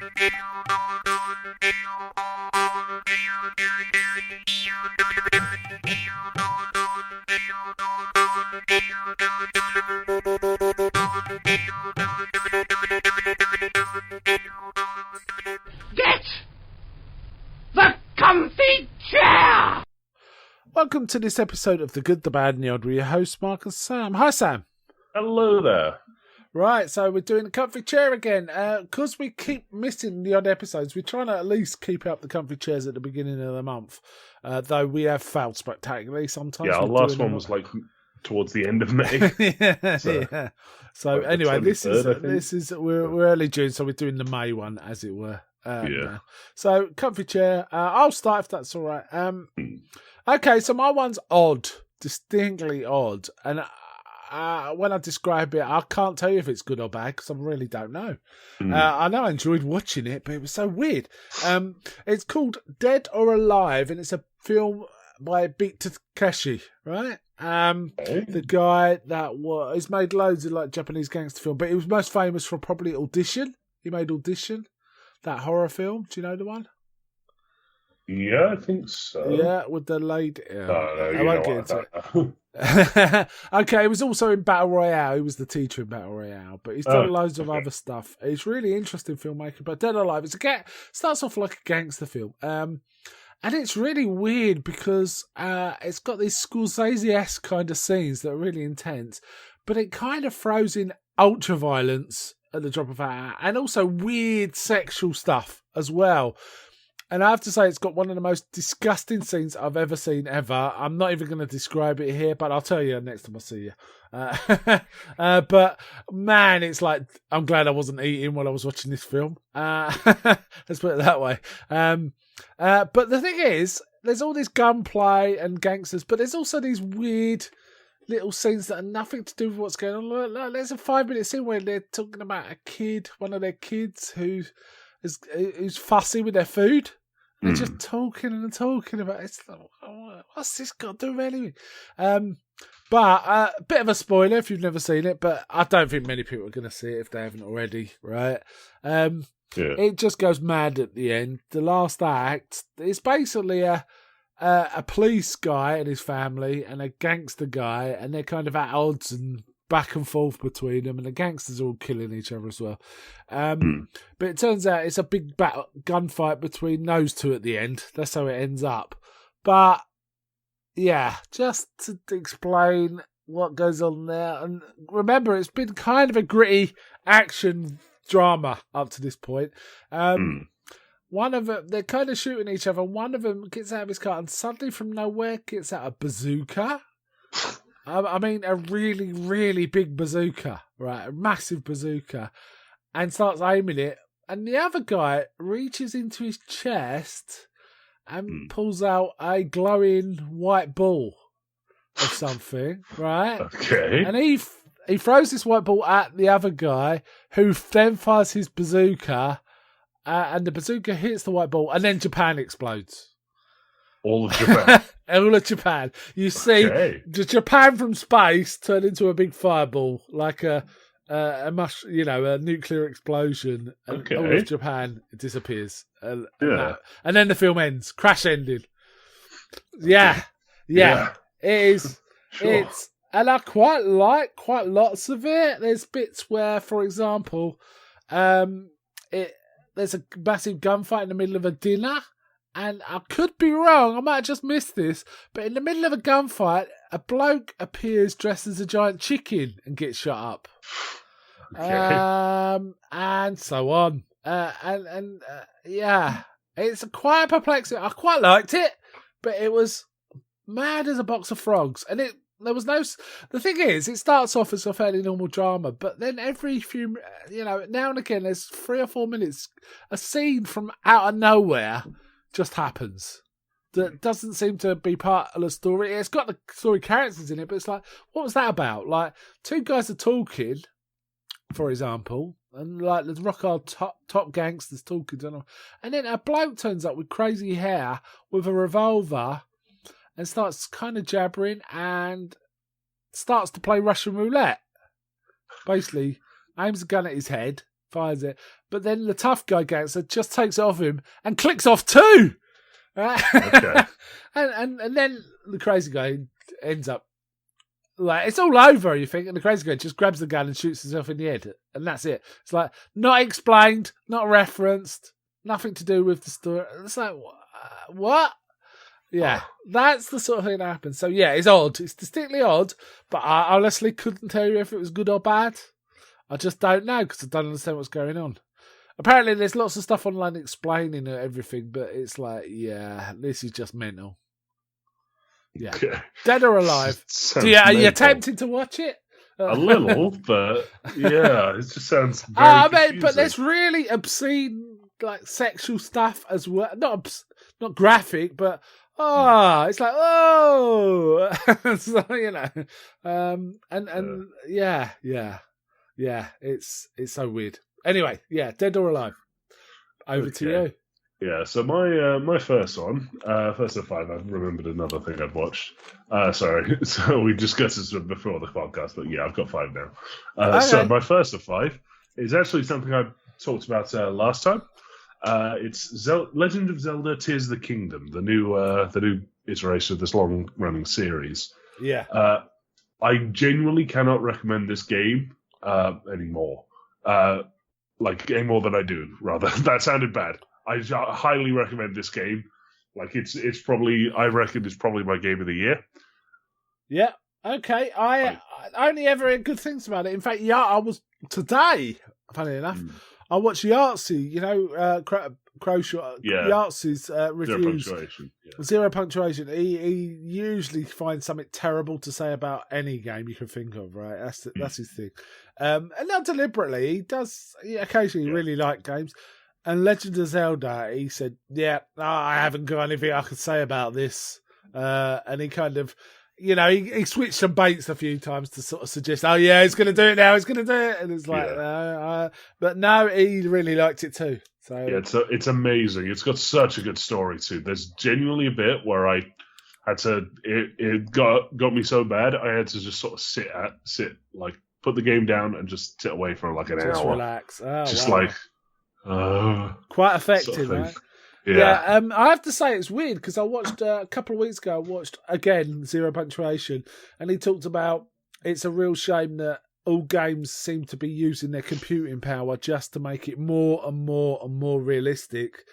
Get the comfy chair! Welcome to this episode of The Good, the Bad and the Odd with your hosts, Mark and Sam. Hi, Sam. Hello there. Right, so we're doing the comfy chair again. Because we keep missing the odd episodes, we're trying to at least keep up the comfy chairs at the beginning of the month. Though we have failed spectacularly sometimes. Yeah, our last one was like towards the end of May. yeah. So like anyway, this is we're early June, so we're doing the May one, as it were. Now. So comfy chair. I'll start if that's all right. Okay, so my one's odd, distinctly odd, and when I describe it, I can't tell you if it's good or bad because I really don't know. I know I enjoyed watching it, but it was so weird. It's called Dead or Alive, and it's a film by Beat Takeshi, right? The guy that he's made loads of like Japanese gangster film, but he was most famous for probably Audition. He made Audition, that horror film. Do you know the one? Yeah, I think so. Yeah, with the lady. I won't get into it. it. Okay, he was also in Battle Royale. He was the teacher in Battle Royale, but he's done loads of other stuff. It's really interesting filmmaking. But Dead or Alive, starts off like a gangster film, and it's really weird because it's got these Scorsese-esque kind of scenes that are really intense, but it kind of throws in ultra violence at the drop of a hat, and also weird sexual stuff as well. And I have to say, it's got one of the most disgusting scenes I've ever seen, ever. I'm not even going to describe it here, but I'll tell you next time I see you. But, man, it's like, I'm glad I wasn't eating while I was watching this film. Let's put it that way. But the thing is, there's all this gunplay and gangsters, but there's also these weird little scenes that are nothing to do with what's going on. Look, there's a 5-minute scene where they're talking about a kid, one of their kids, who's fussy with their food. They're just talking and talking about it. It's like, what's this got to do with anything? But a bit of a spoiler if you've never seen it, but I don't think many people are going to see it if they haven't already, right? It just goes mad at the end. The last act is basically a police guy and his family and a gangster guy, and they're kind of at odds and back and forth between them, and the gangsters are all killing each other as well. But it turns out it's a big gunfight between those two at the end. That's how it ends up. But yeah, just to explain what goes on there, and remember, it's been kind of a gritty action drama up to this point. One of them, they're kind of shooting each other. One of them gets out of his car and suddenly from nowhere gets out a bazooka. I mean, a really, really big bazooka, right? A massive bazooka, and starts aiming it. And the other guy reaches into his chest and pulls out a glowing white ball of something, right? Okay. And he throws this white ball at the other guy, who then fires his bazooka, and the bazooka hits the white ball, and then Japan explodes. All of Japan. All of Japan. You see the Japan from space turn into a big fireball, like a nuclear explosion, and all of Japan disappears. And then the film ends. Crash ending. Yeah. It is. Sure. And I quite like quite lots of it. There's bits where, for example, there's a massive gunfight in the middle of a dinner. And I could be wrong, I might have just missed this, but in the middle of a gunfight, a bloke appears dressed as a giant chicken and gets shot up. Okay. And so on. It's quite perplexing. I quite liked it, but it was mad as a box of frogs. And the thing is, it starts off as a fairly normal drama, but then every few, now and again, there's 3 or 4 minutes, a scene from out of nowhere just happens that doesn't seem to be part of the story. It's got the story characters in it, but it's like, what was that about? Like, 2 guys are talking, for example, and like there's rock hard top gangsters talking, and then a bloke turns up with crazy hair with a revolver and starts kind of jabbering and starts to play Russian roulette. Basically, aims a gun at his head, finds it. But then the tough guy gangster just takes it off him and clicks off too. Okay. and then the crazy guy ends up like it's all over, you think, and the crazy guy just grabs the gun and shoots himself in the head, and that's it. It's like not explained, not referenced, nothing to do with the story. It's like what? Yeah, that's the sort of thing that happens. So yeah, it's odd. It's distinctly odd, but I honestly couldn't tell you if it was good or bad. I just don't know because I don't understand what's going on. Apparently, there's lots of stuff online explaining everything, but it's like, yeah, this is just mental. Yeah, Okay. Dead or Alive. Sounds Are you mental. tempted to watch it? A little, but yeah, it just sounds very I mean, confusing. but there's really obscene, like sexual stuff as well. Not graphic, but it's like so, you know, and yeah, it's so weird. Anyway, yeah, Dead or Alive. Over to you. Yeah, so my first one, first of 5, I've remembered another thing I'd watched. Sorry, so we discussed this before the podcast, but yeah, I've got 5 now. Okay. So my first of 5 is actually something I talked about last time. It's Legend of Zelda: Tears of the Kingdom, the new iteration of this long-running series. Yeah. I genuinely cannot recommend this game anymore. Any more than I do, rather. That sounded bad. I highly recommend this game. Like it's probably, I reckon it's probably my game of the year. Yeah. Okay. I only ever heard good things about it. In fact, I was today. Funny enough, I watched Yahtzee. You know, Crowshot. Yeah. Yahtzee's reviews. Zero punctuation. Yeah. Zero punctuation. He usually finds something terrible to say about any game you can think of. Right. That's his thing. And not deliberately. He occasionally really like games. And Legend of Zelda, he said, yeah, I haven't got anything I can say about this. And he kind of, you know, he switched some baits a few times to sort of suggest, oh yeah, he's going to do it now, he's going to do it. And it's like, but no, he really liked it too. So yeah, it's amazing. It's got such a good story too. There's genuinely a bit where I had to, it got me so bad, I had to just sort of sit, like, put the game down and just sit away for like an hour. Just relax. Oh, just wow. like, quite effective, sort of right? Yeah. I have to say it's weird because I watched a couple of weeks ago. I watched again Zero Punctuation, and he talked about it's a real shame that all games seem to be using their computing power just to make it more and more and more realistic,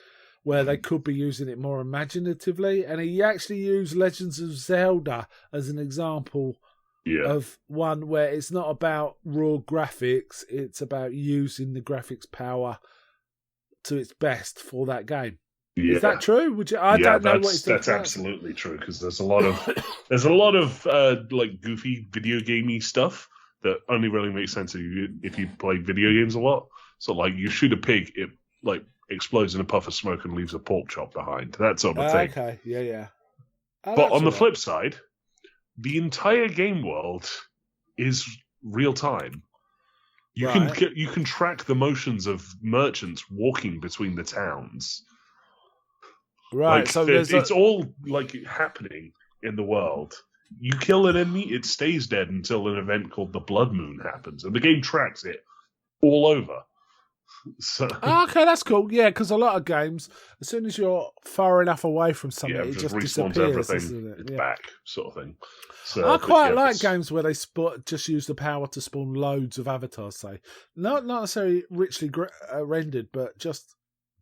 where they could be using it more imaginatively. And he actually used Legends of Zelda as an example of one where it's not about raw graphics; it's about using the graphics power to its best for that game. Yeah. Is that true? Would you? I don't know what he's talking that's about. absolutely true because there's a lot of like goofy video gamey stuff that only really makes sense if you play video games a lot. So like you shoot a pig, it like explodes in a puff of smoke and leaves a pork chop behind. That sort of thing. Okay, yeah. But on the flip side, the entire game world is real time. You can track the motions of merchants walking between the towns. Right, like, so it's all like happening in the world. You kill an enemy, it stays dead until an event called the Blood Moon happens, and the game tracks it all over. So, okay, that's cool. Yeah, because a lot of games, as soon as you're far enough away from something, it just respawns disappears. everything. Isn't it? It's back, sort of thing. So, I quite like games where they just use the power to spawn loads of avatars. Say, not necessarily richly rendered, but just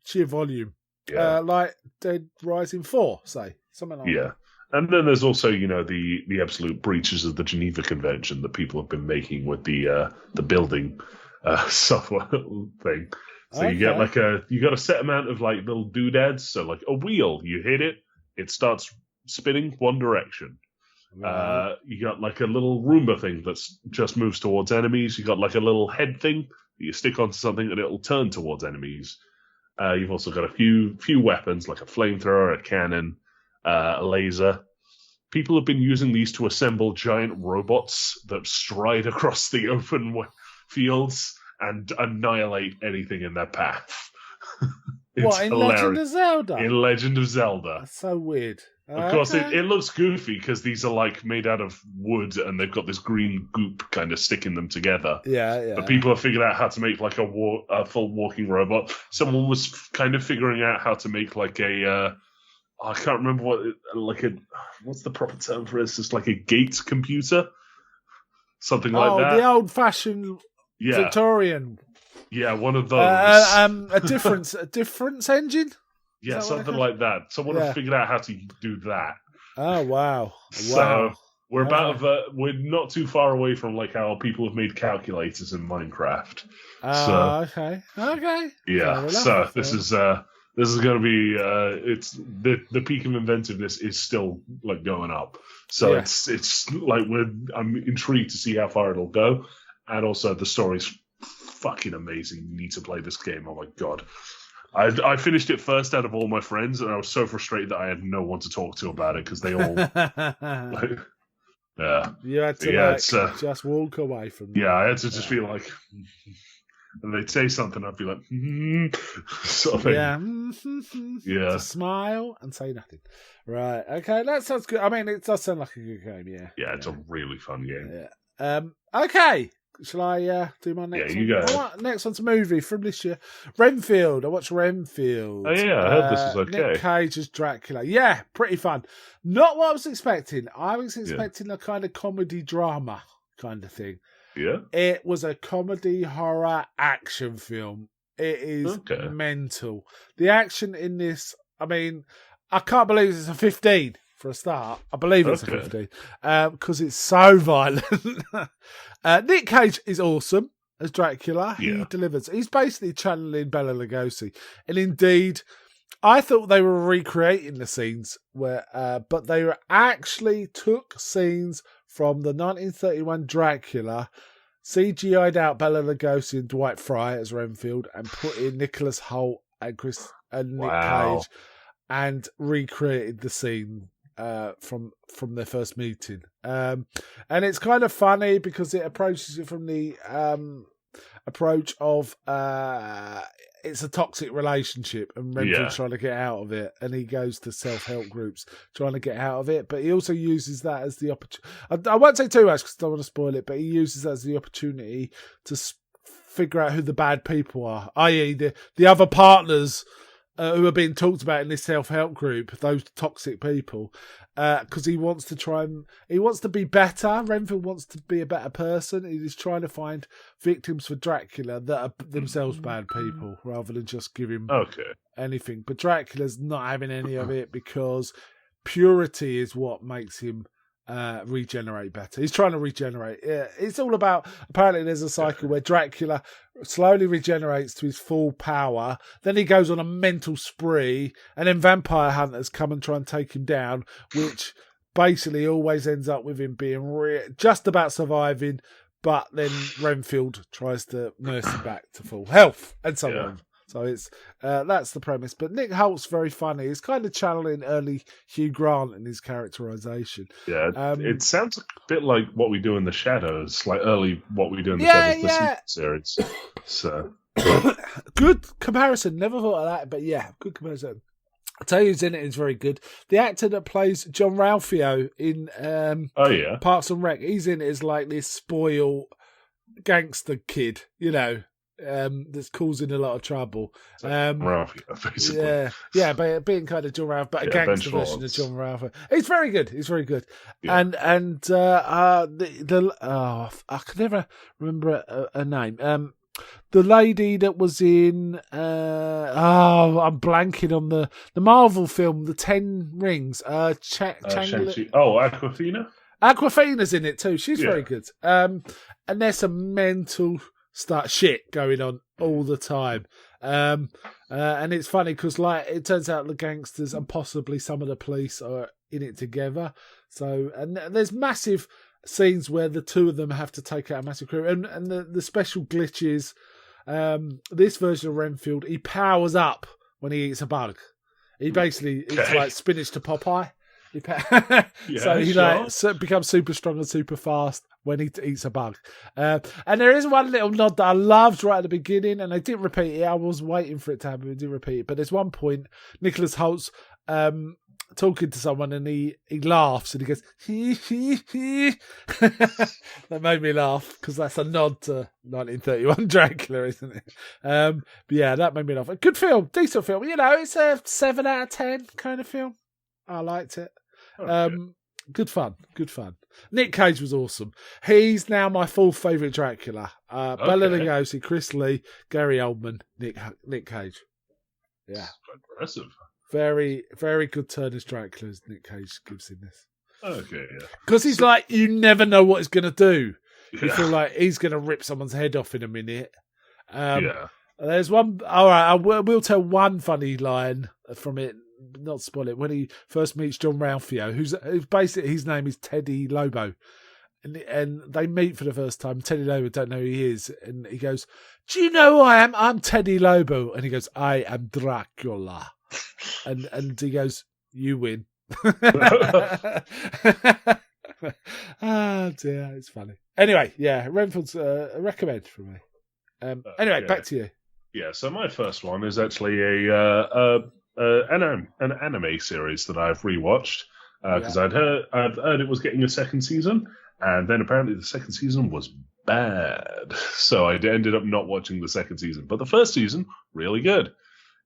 sheer volume. Yeah. Like Dead Rising 4, say something like that. Yeah. And then there's also, you know, the absolute breaches of the Geneva Convention that people have been making with the building software thing. So you get you got a set amount of like little doodads. So like a wheel, you hit it, it starts spinning one direction. Right. You got like a little Roomba thing that's just moves towards enemies. You got like a little head thing that you stick onto something and it'll turn towards enemies. You've also got a few weapons like a flamethrower, a cannon, a laser. People have been using these to assemble giant robots that stride across the open fields and annihilate anything in their path. What, in hilarious. Legend of Zelda? In Legend of Zelda. That's so weird. Of course, Okay. it looks goofy because these are like made out of wood and they've got this green goop kind of sticking them together. Yeah. But people have figured out how to make like a full walking robot. Someone was kind of figuring out how to make like I can't remember what's the proper term for it? It's just like a gate computer, something like that. The old-fashioned Yeah, Victorian. yeah, one of those. A difference engine. Yeah, that what something I like that. Someone Yeah. has figured out how to do that. Oh wow! So we're Okay. we're not too far away from like how people have made calculators in Minecraft. Okay. Yeah. Fair enough, So this fair is going to be it's the peak of inventiveness is still like going up. So Yeah. it's like I'm intrigued to see how far it'll go, and also the story's fucking amazing. You need to play this game. Oh my god. I finished it first out of all my friends, and I was so frustrated that I had no one to talk to about it because they all, like, yeah, You had to Yeah, like it's, just walk away from them. yeah. I had to just be like, and they'd say something, I'd be like, sort of thing. Yeah. Yeah. To smile and say nothing. Right. Okay. That sounds good. I mean, it does sound like a good game. Yeah. Yeah, it's a really fun game. Yeah. Okay. Shall I do my next Yeah, one? you go ahead. Next one's a movie from this year. Renfield. I watched Renfield. Oh, yeah, I heard this was okay. Nick Cage as Dracula. Yeah, pretty fun. Not what I was expecting. I was expecting a kind of comedy drama kind of thing. Yeah. It was a comedy horror action film. It is Okay. mental. The action in this, I mean, I can't believe it's a 15 for a start. I believe it's a Okay. 15 because it's so violent. Nick Cage is awesome as Dracula. He Yeah. delivers. He's basically channeling Bela Lugosi. And indeed, I thought they were recreating the scenes but they were actually took scenes from the 1931 Dracula, CGI'd out Bela Lugosi and Dwight Fry as Renfield, and put in Nicholas Hoult and Nick Wow. Cage, and recreated the scene from their first meeting. And it's kind of funny because it approaches it from the approach of it's a toxic relationship and Renfield's trying to get out of it, and he goes to self-help groups trying to get out of it, but he also uses that as the opportunity. I won't say too much because I don't want to spoil it, but he uses that as the opportunity to figure out who the bad people are, i.e. the other partners who are being talked about in this self-help group, those toxic people, because he wants to be better. Renfield wants to be a better person. He is trying to find victims for Dracula that are themselves bad people, rather than just give him Okay. anything. But Dracula's not having any of it because purity is what makes him regenerate better. He's trying to regenerate. It's all about, apparently there's a cycle where Dracula slowly regenerates to his full power, then he goes on a mental spree, and then vampire hunters come and try and take him down, which basically always ends up with him being just about surviving, but then Renfield tries to nurse him back to full health and so on. So it's that's the premise. But Nick Holt's very funny. He's kind of channeling early Hugh Grant in his characterization. Yeah, it sounds a bit like What We Do in the Shadows, like early What We Do in the Shadows, the series. So good comparison. Never thought of that, but yeah, good comparison. I'll tell you who's in it is very good. The actor that plays John Ralphio in Parks and Rec, he's in it as like this spoiled gangster kid, you know, that's causing a lot of trouble. Ralphio, basically. Yeah, but being kind of John Ralphio, but a gangster version of John Ralphio. He's very good. He's very good. Yeah. And I can never remember a name. The lady that was in I'm blanking on the Marvel film, The Ten Rings. Shang-Chi. Oh, Aquafina? Aquafina's in it too. She's very good. And there's some mental shit going on all the time. And it's funny because like it turns out the gangsters and possibly some of the police are in it together. So and there's massive scenes where the two of them have to take out a massive crew, and the special glitches. This version of Renfield, he powers up when he eats a bug. He basically it's like spinach to Popeye. So he becomes super strong and super fast when he eats a bug. And there is one little nod that I loved right at the beginning, and they didn't repeat it. I was waiting for it to happen, but they didn't repeat it. But there's one point, Nicholas Holt's talking to someone and he laughs and he goes, that made me laugh because that's a nod to 1931 Dracula, isn't it? But yeah, that made me laugh. A good film, decent film. It's a 7 out of 10 kind of film. I liked it. Okay. Good fun. Nick Cage was awesome. He's now my fourth favourite Dracula. Bela Lugosi, Chris Lee, Gary Oldman, Nick Cage. Yeah. Impressive. Very, very good turn as Dracula as Nick Cage gives in this. Okay, yeah. Because he's like, you never know what he's going to do. You Yeah. feel like he's going to rip someone's head off in a minute. Yeah. There's one, all right, we'll tell one funny line from it, not spoil it, when he first meets John Ralphio, who's basically, his name is Teddy Lobo. And they meet for the first time. Teddy Lobo don't know who he is. And he goes, do you know who I am? I'm Teddy Lobo. And he goes, I am Dracula. And he goes, you win. Oh dear, it's funny. Anyway, yeah, Renfield's a recommend from me. Anyway, back to you. Yeah, so my first one is actually an anime series that I've rewatched because I'd heard it was getting a second season, and then apparently the second season was bad, so I ended up not watching the second season. But the first season, really good.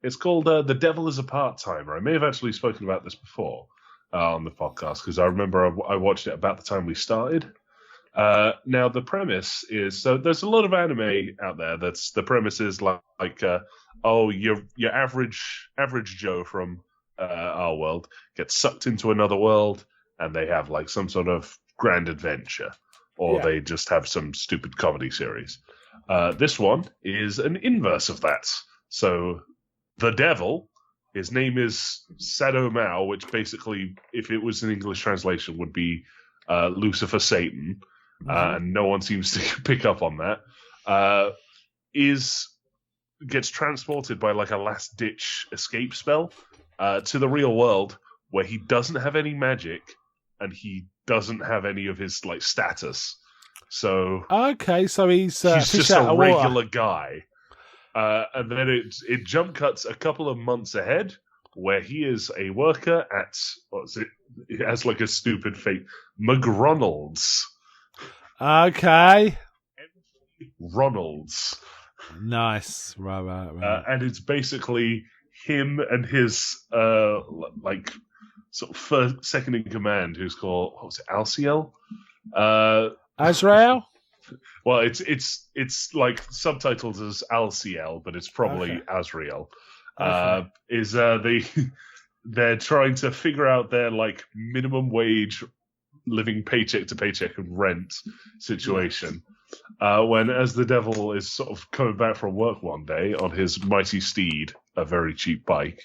It's called The Devil is a Part-Timer. I may have actually spoken about this before on the podcast because I remember I watched it about the time we started. Now, the premise is, so there's a lot of anime out there that's, the premise is like your average Joe from our world gets sucked into another world and they have like some sort of grand adventure, or they just have some stupid comedy series. This one is an inverse of that. So the devil, his name is Sado Mao, which basically, if it was an English translation, would be Lucifer Satan. And no one seems to pick up on that, gets transported by like a last-ditch escape spell to the real world where he doesn't have any magic and he doesn't have any of his like status. So okay, so he's just a regular guy. And then it jump cuts a couple of months ahead where he is a worker at, it has like a stupid fake, McRonald's. Okay. Ronald's. Nice. Right. And it's basically him and his like sort of first, second in command, who's called, what was it, Alciel? Azrael? Well, it's like subtitled as Alciel, but it's probably Azrael. They're trying to figure out their like minimum wage living paycheck to paycheck and rent situation. When as the devil is sort of coming back from work one day on his mighty steed, a very cheap bike,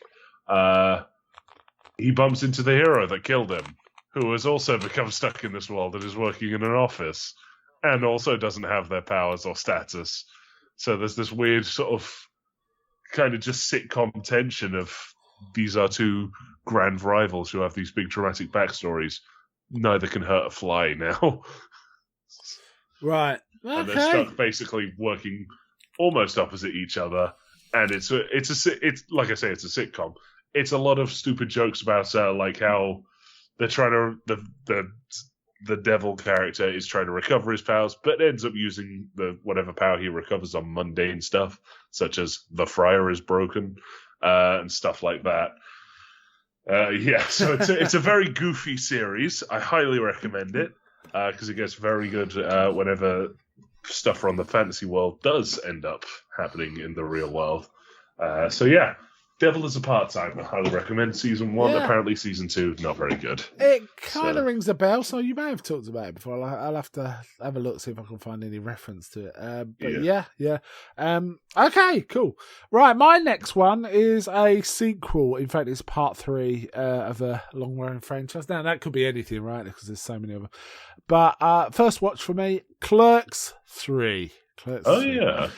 he bumps into the hero that killed him, who has also become stuck in this world and is working in an office and also doesn't have their powers or status. So there's this weird sort of kind of just sitcom tension of these are two grand rivals who have these big dramatic backstories. Neither can hurt a fly now. Right. Okay. And they're stuck basically working almost opposite each other. And it's like I say, it's a sitcom. It's a lot of stupid jokes about like how they're trying to the devil character is trying to recover his powers, but ends up using the whatever power he recovers on mundane stuff, such as the friar is broken and stuff like that. So it's a very goofy series. I highly recommend it because it gets very good whenever stuff from the fantasy world does end up happening in the real world. So yeah, Devil is a Part-Timer. I highly recommend season 1. Apparently season 2 not very good. It kind of rings a bell, so you may have talked about it before. I'll have to have a look, see if I can find any reference to it. But yeah. Okay, cool. Right, my next one is a sequel. In fact, it's part 3 of a long-running franchise. Now, that could be anything, right? Because there's so many of them. But first watch for me, Clerks 3. Oh, yeah.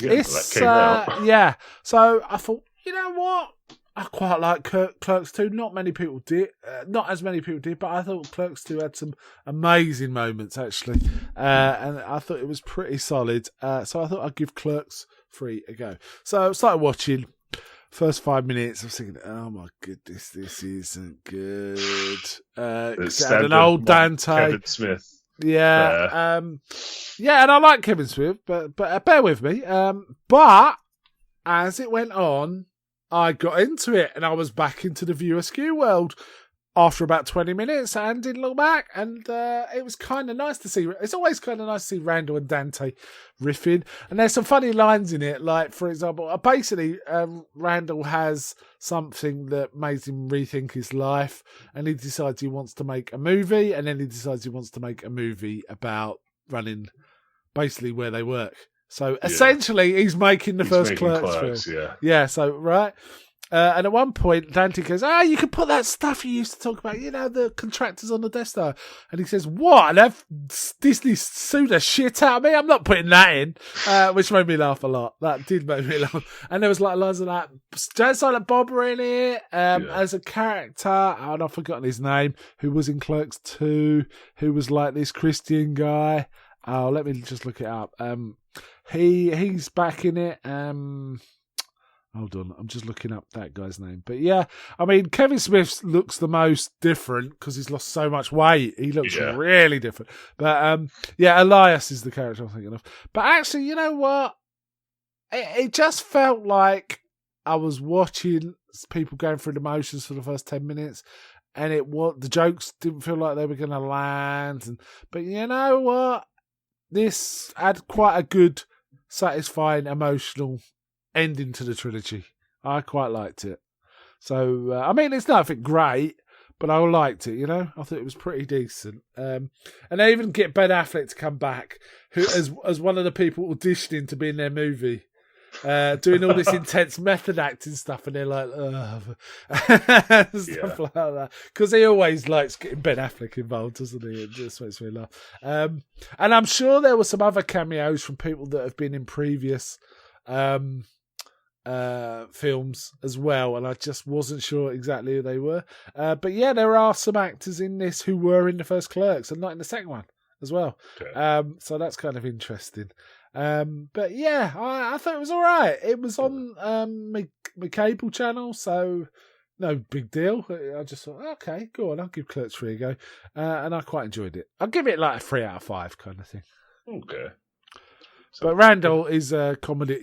It's that came out. yeah. So I thought, you know what? I quite like Clerks 2. Not many people did. Not as many people did, but I thought Clerks 2 had some amazing moments, actually. And I thought it was pretty solid. So I thought I'd give Clerks 3 a go. So I started watching. first 5 minutes, I was thinking, oh my goodness, this isn't good. It had an old Dante. Kevin Smith. Yeah. Yeah, and I like Kevin Smith, but bear with me. But as it went on, I got into it and I was back into the View Askew world after about 20 minutes and didn't look back. And it was kind of nice to see. It's always kind of nice to see Randall and Dante riffing. And there's some funny lines in it. Like, for example, basically, Randall has something that makes him rethink his life. And he decides he wants to make a movie. And then he decides he wants to make a movie about running basically where they work. So essentially, he's making the first Clerks film. Yeah, so, right. And at one point, Dante goes, you can put that stuff you used to talk about, the contractors on the Death Star. And he says, what? They've Disney sued the shit out of me? I'm not putting that in. Which made me laugh a lot. That did make me laugh. And there was like loads of that. Jay Silent Bob were in it as a character, and I've forgotten his name, who was in Clerks 2, who was like this Christian guy. Oh, let me just look it up. He's back in it. Hold on, I'm just looking up that guy's name. But yeah, I mean, Kevin Smith looks the most different because he's lost so much weight. He looks really different. But Elias is the character I'm thinking of. But actually, you know what? It just felt like I was watching people going through the motions for the first 10 minutes. And the jokes didn't feel like they were going to land. But you know what? This had quite a good, satisfying, emotional ending to the trilogy. I quite liked it. So, I mean, it's nothing great, but I liked it, I thought it was pretty decent. And they even get Ben Affleck to come back, who as one of the people auditioning to be in their movie. Doing all this intense method acting stuff, and they're like, stuff like that. Because he always likes getting Ben Affleck involved, doesn't he? It just makes me laugh. And I'm sure there were some other cameos from people that have been in previous films as well, and I just wasn't sure exactly who they were. But yeah, there are some actors in this who were in the first Clerks and not in the second one as well. Okay. So that's kind of interesting. But yeah, I thought it was all right. It was on my cable channel, so no big deal. I just thought, okay, go on, I'll give Clerks 3 a go, and I quite enjoyed it. I'll give it like a 3 out of 5 kind of thing. Okay. So, but Randall is a comedy,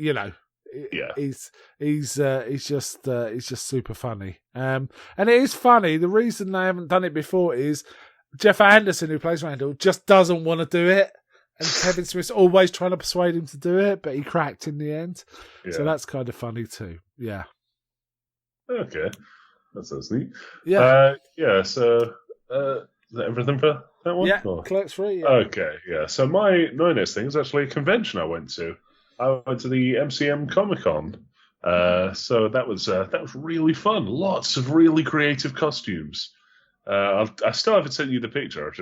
He's just super funny. And it is funny. The reason they haven't done it before is Jeff Anderson, who plays Randall, just doesn't want to do it. And Kevin Smith's always trying to persuade him to do it, but he cracked in the end. Yeah. So that's kind of funny too. Yeah. Okay. That sounds neat. Yeah. So, is that everything for that one? Yeah. Clerks 3. Yeah. Okay. Yeah. So my next thing is actually a convention I went to. I went to the MCM Comic Con. So that was really fun. Lots of really creative costumes. I still haven't sent you the picture.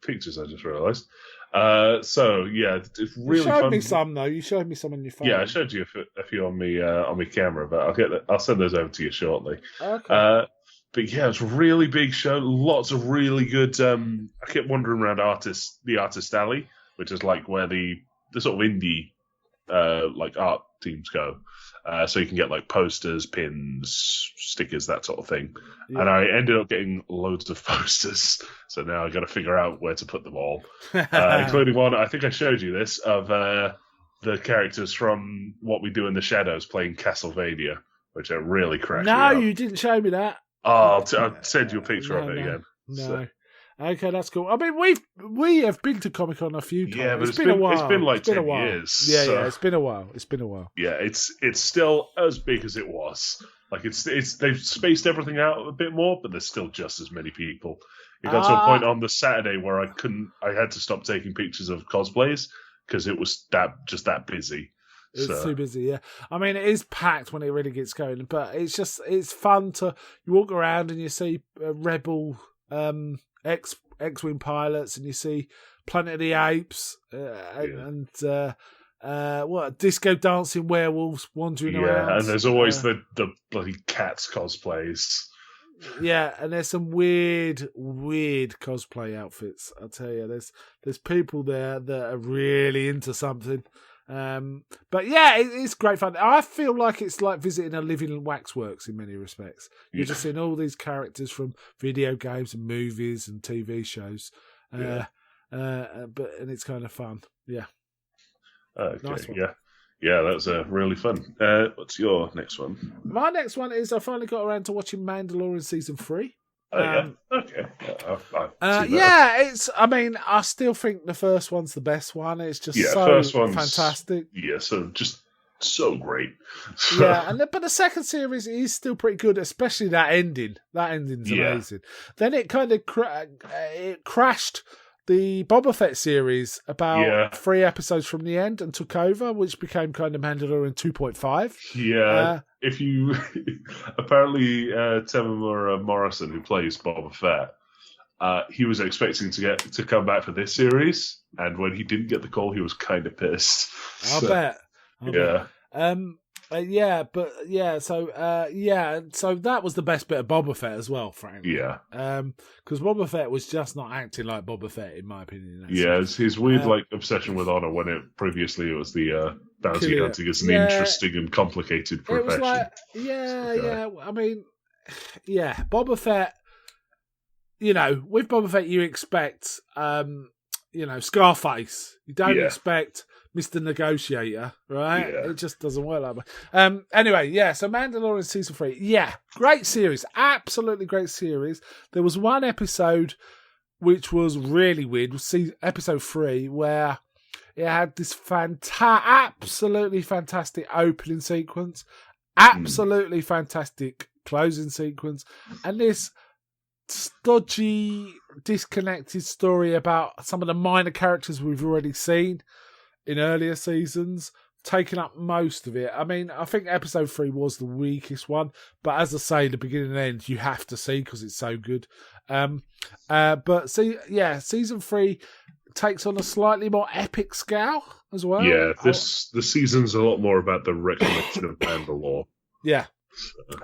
Pictures. I just realised. So yeah, it's really fun. You showed me some though. You showed me some on your phone. Yeah, I showed you a few on my camera, but I'll send those over to you shortly. Okay. But yeah, it's a really big show. Lots of really good. I kept wandering around the artist alley, which is like where the sort of indie like art teams go. So you can get like posters, pins, stickers, that sort of thing. Yeah. And I ended up getting loads of posters. So now I got to figure out where to put them all, including one. I think I showed you this of the characters from What We Do in the Shadows playing Castlevania, which are really cracked. No, you didn't show me that. Oh, I'll send you a picture of it again. No. So. Okay, that's cool. I mean, we have been to Comic Con a few times. Yeah, but it's been a while. It's been like 10 years. Yeah, so. Yeah, it's been a while. Yeah, it's still as big as it was. Like it's they've spaced everything out a bit more, but there's still just as many people. It got to a point on the Saturday where I had to stop taking pictures of cosplays because it was that busy. It's too busy, yeah. I mean, it is packed when it really gets going, but it's fun to you walk around and you see Rebel X-Wing pilots and you see Planet of the Apes and disco dancing werewolves wandering around. Yeah, and there's always the bloody Cats cosplays. Yeah, and there's some weird cosplay outfits. I'll tell you, there's people there that are really into something. But yeah, it's great fun. I feel like it's like visiting a living waxworks in many respects. You're just seeing all these characters from video games and movies and TV shows. But it's kind of fun. Yeah. Okay. Nice one. Yeah, that's really fun. What's your next one? My next one is I finally got around to watching Mandalorian season 3. Oh, yeah. Okay. It's. I mean, I still think the first one's the best one. It's just so first one's fantastic. Yeah, just so great. Yeah, but the second series is still pretty good, especially that ending. That ending's amazing. Then it kind of it crashed the Boba Fett series about 3 episodes from the end and took over, which became kind of Mandalorian 2.5. Yeah. If you apparently Temuera Morrison, who plays Boba Fett, he was expecting to come back for this series, and when he didn't get the call, he was kind of pissed. I'll bet. So that was the best bit of Boba Fett as well, frankly. Yeah. Because Boba Fett was just not acting like Boba Fett, in my opinion. It's his weird obsession with honor when it was the bounty hunting is an interesting and complicated profession. It was like, I mean, Boba Fett. With Boba Fett, you expect, Scarface. You don't expect Mr. Negotiator, right? Yeah. It just doesn't work like that. Anyway, so Mandalorian season 3. Great series. Absolutely great series. There was one episode which was really weird, episode 3, where it had this absolutely fantastic opening sequence, absolutely fantastic closing sequence, and this stodgy, disconnected story about some of the minor characters we've already seen in earlier seasons, taking up most of it. I mean, I think episode 3 was the weakest one, but as I say, the beginning and end you have to see because it's so good. Season 3 takes on a slightly more epic scale as well. Yeah, the season's a lot more about the recollection of Mandalore. Yeah.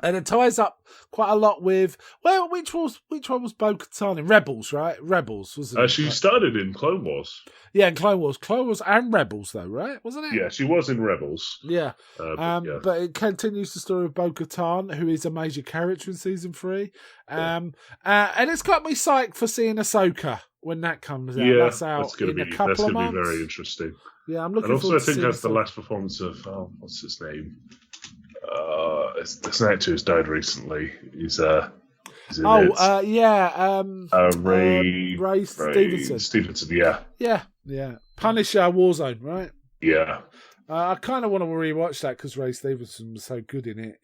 And it ties up quite a lot with which one was Bo-Katan in Rebels, right? Rebels, wasn't it? She started in Clone Wars. Yeah, in Clone Wars and Rebels, though, right? Wasn't it? Yeah, she was in Rebels. Yeah, but it continues the story of Bo-Katan, who is a major character in season 3. And it's got me psyched for seeing Ahsoka when that comes out. Yeah, that's out that's going in a couple of months. Be very interesting. Yeah, I'm looking. And also, forward I think to that's the last performance of what's his name? It's an actor who's died recently. He's Ray Stevenson. Yeah. Punisher, Warzone, right? Yeah. I kind of want to rewatch that because Ray Stevenson was so good in it.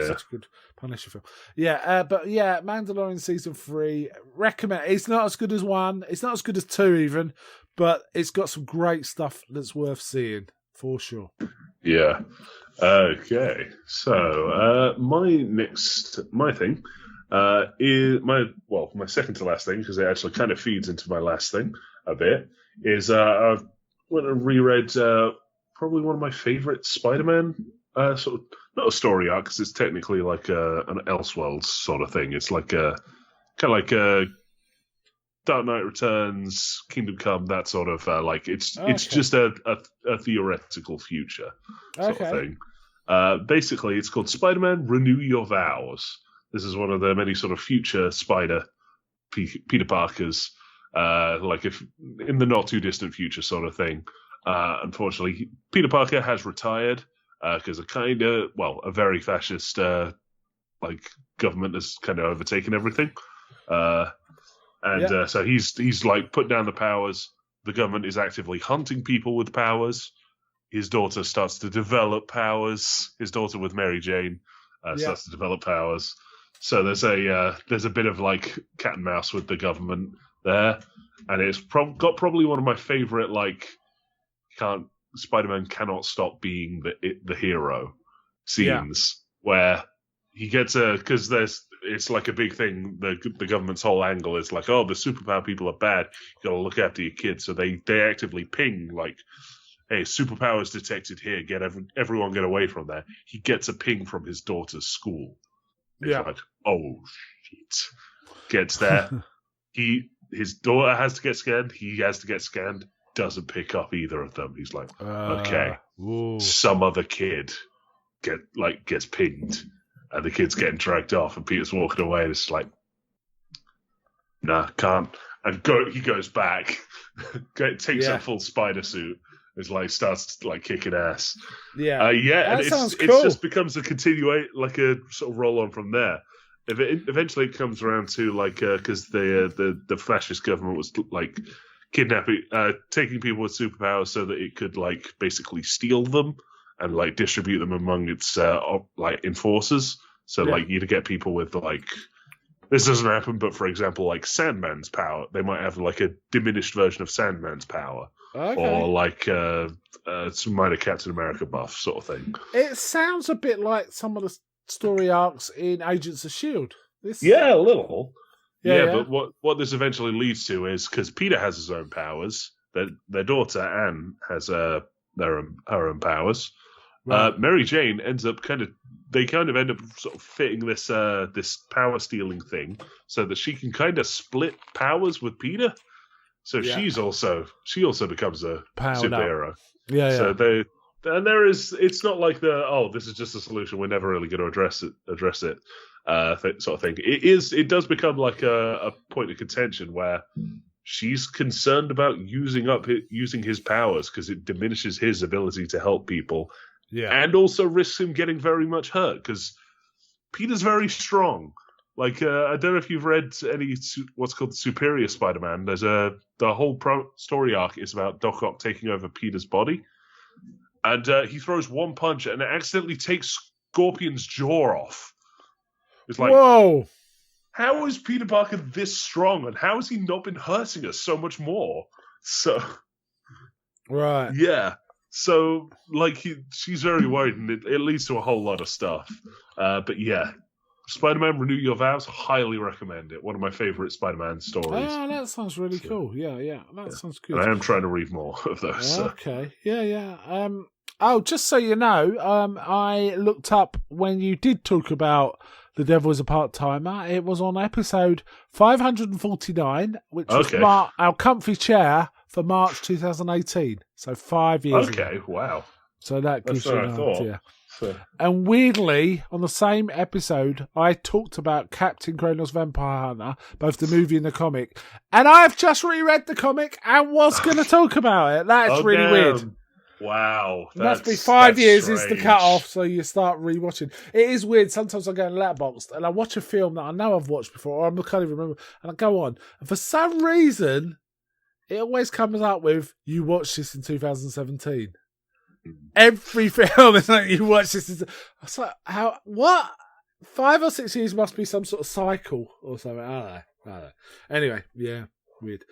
Such a good Punisher film. Mandalorian season 3. Recommend. It's not as good as 1. It's not as good as 2 even, but it's got some great stuff that's worth seeing for sure. Yeah. Okay, so my thing is my second to last thing, because it actually kind of feeds into my last thing a bit, is I went and reread probably one of my favorite Spider-Man sort of, not a story arc because it's technically like an Elseworlds sort of thing. It's like kind of like Dark Knight Returns, Kingdom Come, that sort of it's just a theoretical future sort of thing. Basically, it's called Spider-Man: Renew Your Vows. This is one of the many sort of future Spider Peter Parkers, if in the not too distant future sort of thing. Unfortunately, Peter Parker has retired because a very fascist government has kind of overtaken everything. So he's like put down the powers. The government is actively hunting people with powers. His daughter starts to develop powers. His daughter with Mary Jane starts to develop powers. So there's a bit of like cat and mouse with the government there, and it's got probably one of my favorite Spider-Man cannot stop being the hero scenes where he gets because it's like a big thing. The government's whole angle is like, oh, the superpower people are bad. You got to look after your kids. So they actively ping like, hey, superpowers detected here. Everyone get away from there. He gets a ping from his daughter's school. He's like, oh shit. Gets there. His daughter has to get scanned. He has to get scanned. doesn't pick up either of them. He's like, okay, Whoa. some other kid gets pinged, and the kid's getting dragged off, and Peter's walking away, and it's like, nah, can't. And he goes back, takes a full spider suit, starts kicking ass. Yeah, and that sounds it cool. just becomes a a sort of roll on from there. Eventually, it comes around to because the fascist government was kidnapping, taking people with superpowers so that it could basically steal them and distribute them among its enforcers. So you'd get people with this doesn't happen, but for example, Sandman's power, they might have a diminished version of Sandman's power, or some minor Captain America buff sort of thing. It sounds a bit like some of the story arcs in Agents of S.H.I.E.L.D. Yeah, a little. Yeah, but what this eventually leads to is because Peter has his own powers, their daughter Anne has her own powers. Right. Mary Jane ends up end up sort of fitting this power stealing thing so that she can kind of split powers with Peter. So she also becomes a superhero. Yeah. So it's not like this is just a solution, we're never really going to address it sort of thing. It does become a point of contention where she's concerned about using his powers because it diminishes his ability to help people. Yeah, and also risks him getting very much hurt because Peter's very strong. I don't know if you've read any what's called the Superior Spider-Man. There's the whole story arc is about Doc Ock taking over Peter's body, and he throws one punch and it accidentally takes Scorpion's jaw off. It's whoa! How is Peter Parker this strong, and how has he not been hurting us so much more? So, right, yeah. So, she's very worried, and it leads to a whole lot of stuff. But yeah, Spider-Man: Renew Your Vows, highly recommend it. One of my favorite Spider-Man stories. Oh, that sounds really cool. Yeah, that sounds good. And I am trying to read more of those. Okay, yeah. Just so you know, I looked up when you did talk about The Devil is a Part-Timer. It was on episode 549, which was our comfy chair for March 2018. So 5 years ago. Okay, wow. So that gives you an idea. So. And weirdly, on the same episode, I talked about Captain Kronos Vampire Hunter, both the movie and the comic. And I've just reread the comic and was going to talk about it. That's really weird. Wow. It must be 5 years is the cut-off, so you start rewatching. It is weird. Sometimes I go in Letterboxd and I watch a film that I know I've watched before, or I can't even remember, and I go on. And for some reason, it always comes up with, you watched this in 2017. Every film is like, you watch this. It's like, what? 5 or 6 years must be some sort of cycle or something. I don't know. Anyway, yeah, weird.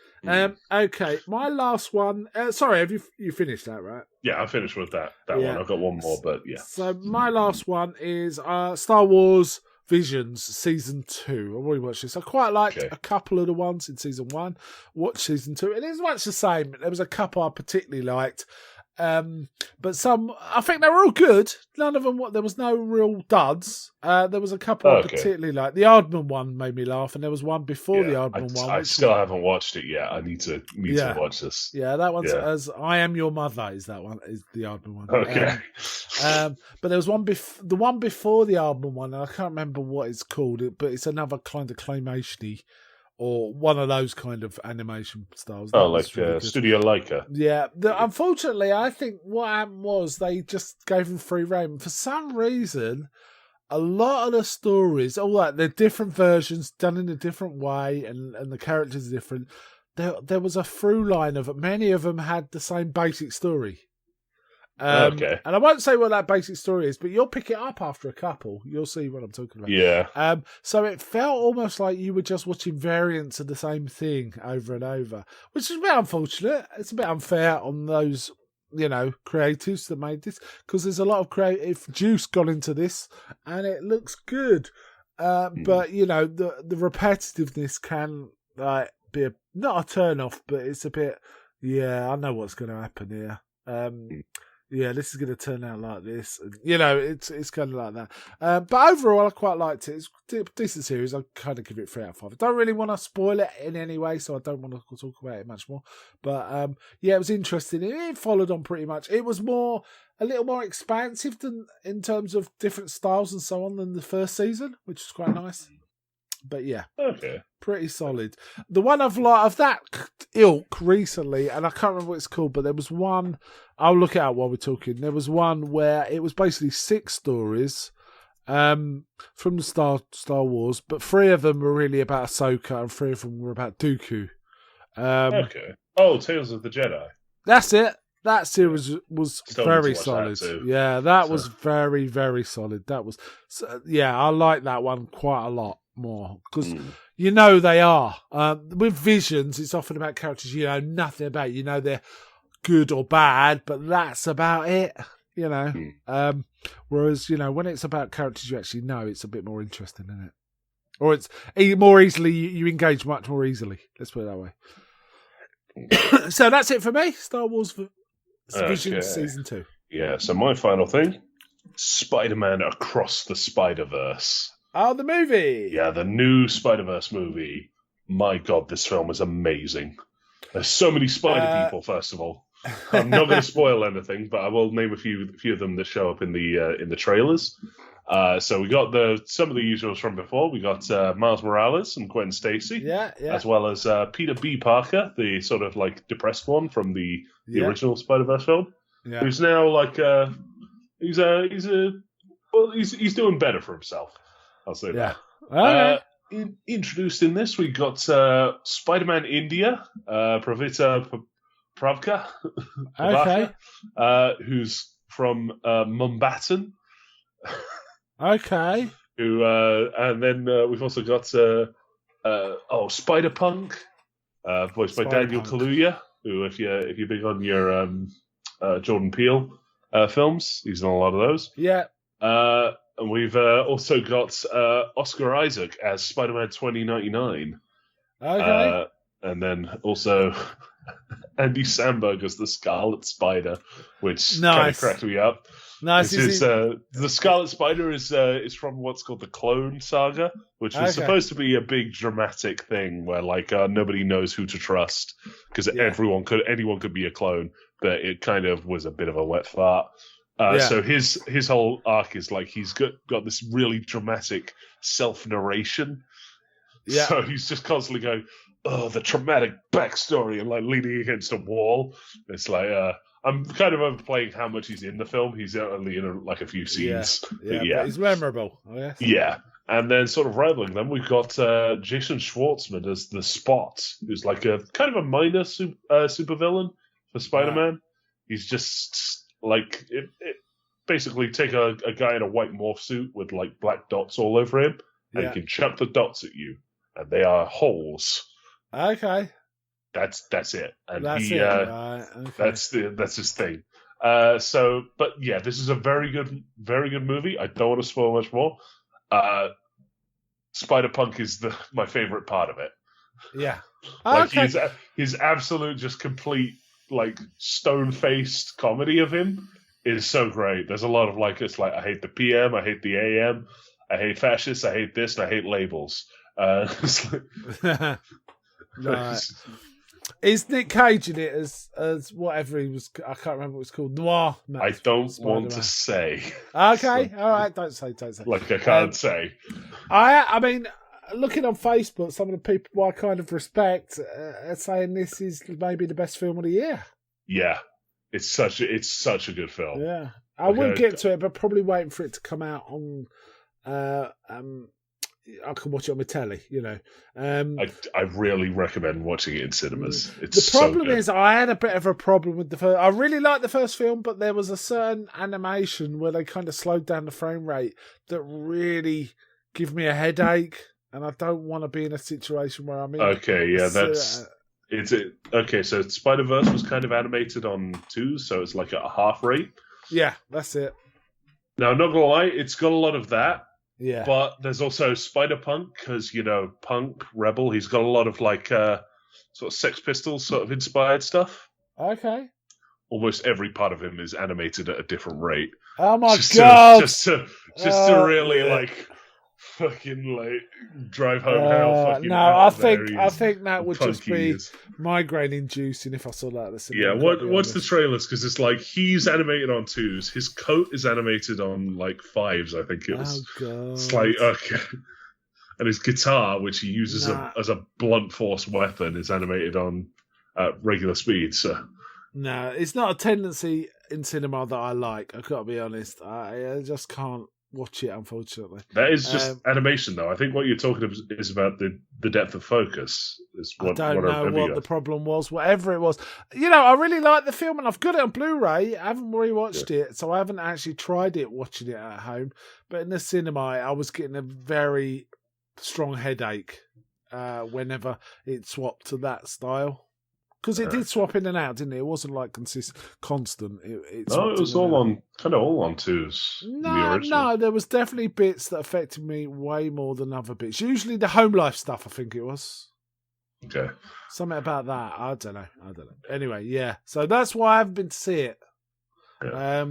Okay, my last one. Sorry, have you finished that, right? Yeah, I finished with that one. I've got one more, but yeah. So my last one is Star Wars Visions Season 2. I've already watched this. I quite liked a couple of the ones in Season 1. Watched Season 2. It is much the same. There was a couple I particularly liked. But some, I think they were all good. None of them, there was no real duds. There was a couple I particularly liked. The Aardman one made me laugh, and there was one before the Aardman one. I still haven't watched it yet. I need to watch this. Yeah, that one's as I Am Your Mother is that one, is the Aardman one. Okay. But there was one the one before the Aardman one, and I can't remember what it's called, but it's another kind of claymation-y, or one of those kind of animation styles. Studio Leica. Yeah. Unfortunately, I think what happened was they just gave them free rein. For some reason, a lot of the stories, they're different versions done in a different way, and the characters are different. There was a through line of it. Many of them had the same basic story. And I won't say what that basic story is, but you'll pick it up after a couple. You'll see what I'm talking about. Yeah. So it felt almost like you were just watching variants of the same thing over and over, which is a bit unfortunate. It's a bit unfair on those, creatives that made this, because there's a lot of creative juice gone into this, and it looks good. But, the repetitiveness can be not a turn off, but it's a bit, I know what's going to happen here. yeah, this is going to turn out like this. And, it's kind of like that. But overall, I quite liked it. It's a decent series. I kind of give it 3 out of 5. I don't really want to spoil it in any way, so I don't want to talk about it much more. But it was interesting. It followed on pretty much. It was a little more expansive than in terms of different styles and so on than the first season, which is quite nice. But yeah, Okay. pretty solid. The one I've liked of that ilk recently, and I can't remember what it's called, but there was one. I'll look it up while we're talking. There was one where it was basically 6 stories from the Star Wars, but 3 of them were really about Ahsoka, and 3 of them were about Dooku. Okay. Oh, Tales of the Jedi. That's it. That series was Still very need to watch that solid. too. Yeah, that was very, very solid. That was, I like that one quite a lot more because they are with Visions. It's often about characters you know nothing about. They're good or bad, but that's about it. Whereas when it's about characters you actually know, it's a bit more interesting, isn't it? Or it's more easily you engage much more easily. Let's put it that way. So that's it for me. Star Wars Visions Season 2. Yeah, so my final thing, Spider-Man Across the Spider-Verse. Oh, the movie! Yeah, the new Spider-Verse movie. My God, this film is amazing. There's so many spider people, first of all. I'm not going to spoil anything, but I will name a few of them that show up in the trailers. So we got some of the usuals from before. We got Miles Morales and Gwen Stacy, as well as Peter B. Parker, the sort of like depressed one from the original Spider-Verse film, who's now like he's doing better for himself. I'll say that. Okay. Introduced in this, we got Spider-Man India, Pravita Pravka, who's from Mumbattan. Okay. And then we've also got Spider-Punk, voiced by Daniel Kaluuya, who, if you're big on your Jordan Peele films, he's in a lot of those. Yeah. And we've also got Oscar Isaac as Spider-Man 2099. Okay. And then also Andy Samberg as the Scarlet Spider, which kind of cracked me up. Nice. The Scarlet Spider is from what's called the Clone Saga, which was supposed to be a big dramatic thing where nobody knows who to trust because anyone could be a clone, but it kind of was a bit of a wet fart. So his whole arc is like he's got this really dramatic self-narration. Yeah. So he's just constantly going, "Oh, the traumatic backstory," and like leaning against a wall. It's like I'm kind of overplaying how much he's in the film. He's only in a few scenes. But he's memorable. I guess. Yeah. And then sort of rivaling them, we've got Jason Schwartzman as the Spot, who's like a kind of a minor supervillain for Spider-Man. Wow. He's just like it basically take a guy in a white morph suit with like black dots all over him, and he can chuck the dots at you, and they are holes. Okay. That's it. And that's it. Right. Okay. That's his thing. But yeah, this is a very good movie. I don't want to spoil much more. Spider-Punk is my favorite part of it. Yeah. Like his absolute just complete like stone-faced comedy of him is so great. There's a lot of like, it's like, I hate the PM, I hate the AM, I hate fascists, I hate this, and I hate labels. Right. Is Nick Cage in it as whatever he was? I can't remember what it's called. Noir. I don't want to say. Okay, all right. Don't say. Like I can't say. I mean, looking on Facebook, some of the people I kind of respect are saying this is maybe the best film of the year. Yeah, it's such a good film. Yeah, I will get to it, but probably waiting for it to come out on. I can watch it on my telly, I really recommend watching it in cinemas. The problem is I had a bit of a problem with the first. I really liked the first film, but there was a certain animation where they kind of slowed down the frame rate that really give me a headache, and I don't want to be in a situation where I'm in. Okay, yeah, Okay, so Spider-Verse was kind of animated on 2, so it's like at a half rate. Yeah, that's it. Now, I'm not gonna lie, it's got a lot of that. Yeah. But there's also Spider-Punk, because, Punk, Rebel, he's got a lot of, like, sort of Sex Pistols sort of inspired stuff. Okay. almost every part of him is animated at a different rate. Oh my just god! To really like fucking like drive home how fucking. No, I think that would just be migraine inducing if I saw that at the cinema. Yeah, what's the trailers? Because it's like he's animated on 2s, his coat is animated on like 5s. I think it was. Oh god! It's like okay. And his guitar, which he uses as a blunt force weapon, is animated on regular speed. So no, it's not a tendency in cinema that I like. I've got to be honest. I just can't watch it, unfortunately. That is just animation, though. I think what you're talking about is about the depth of focus. I don't know what the problem was, whatever it was. I really like the film, and I've got it on Blu-ray. I haven't rewatched it, so I haven't actually tried it watching it at home. But in the cinema, I was getting a very strong headache whenever it swapped to that style. Because it did swap in and out, didn't it? It wasn't like constant. It was all on 2s. No, there was definitely bits that affected me way more than other bits. Usually the home life stuff, I think it was. Okay. Something about that. I don't know. Anyway, yeah. So that's why I haven't been to see it. Yeah.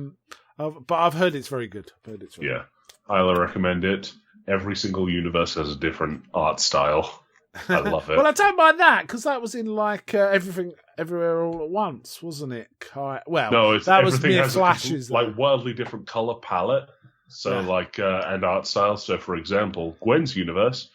But I've heard it's very good. Yeah. Highly recommend it. Every single universe has a different art style. I love it. Well, I don't mind that because that was in like Everything Everywhere All at Once, wasn't it? No, that was mere flashes. Like wildly different color palette. So and art style. So for example, Gwen's universe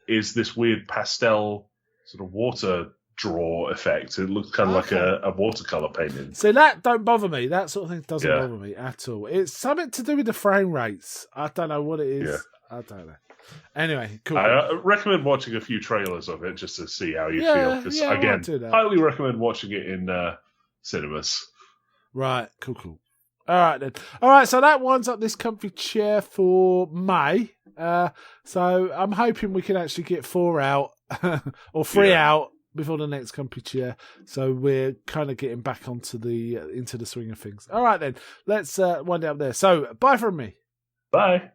is this weird pastel sort of water draw effect. It looks kind of like a watercolor painting. So that don't bother me. That sort of thing doesn't bother me at all. It's something to do with the frame rates. I don't know what it is. Yeah. I don't know. Anyway, cool. I recommend watching a few trailers of it just to see how you feel. Because again, highly recommend watching it in cinemas. Right, cool. All right then. All right, so that winds up this comfy chair for May. So I'm hoping we can actually get 4 out or 3 out before the next comfy chair. So we're kind of getting back into the swing of things. All right then, let's wind it up there. So bye from me. Bye.